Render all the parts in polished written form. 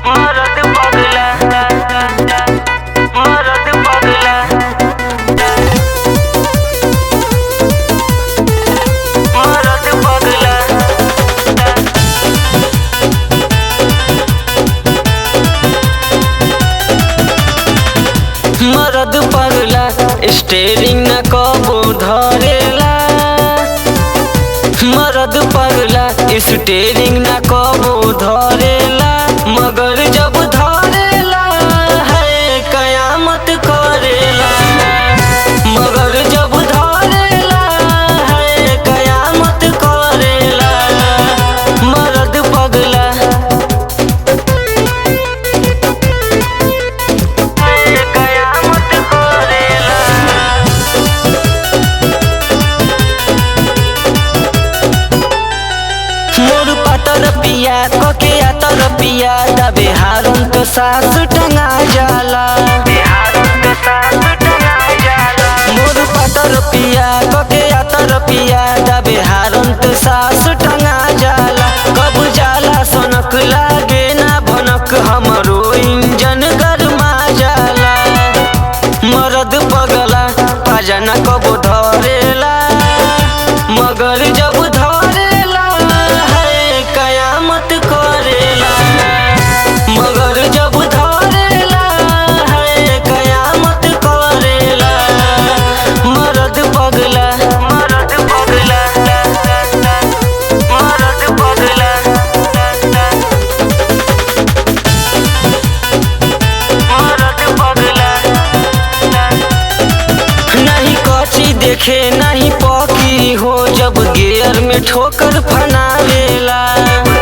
मरद पगला मरद पगला मरद पगला मरद पगला स्टेरिंग न कबो धरेला। मरद पगला स्टेरिंग न कबो धरेला, मगर जब धरेला है कयामत करेला। मगर जब धरेला है कयामत करेला। मरद पगला कयामत करेला। मोर पातर पिया कके आतर पिया दबे हारून तो सास टंगा जाला। मोर पातर पिया कके आतर पिया दबे हारून तो सास टंगा जाला। कब जाला सनक लागे ना भनक, हमरो इंजन गरमा जाला। मरद पगला पाजा न कबो धरेला, मगर जब धरेला है कयामत करेला। मगर जब धरेला है कयामत करेला। मरद पगला मरद पगला मरद पगला मरद पगला। नहीं कची देखे नहीं पकी हो, जब गियर में ठोकर फनावेला।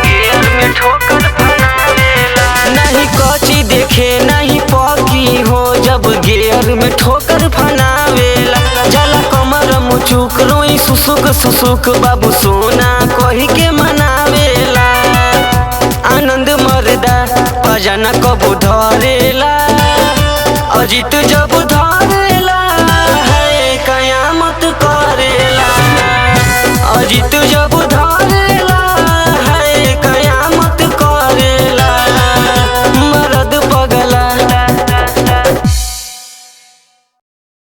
गियर में ठोकर फनावेला। नहीं कची देखे नहीं पकी हो, जब गियर में ठोकर फनावेला। जला कमर मुचुक रोई सुसुक सुसुक, बाबू सोना कही के मनावेला। आनंद मरदा पजना कबो धरेला।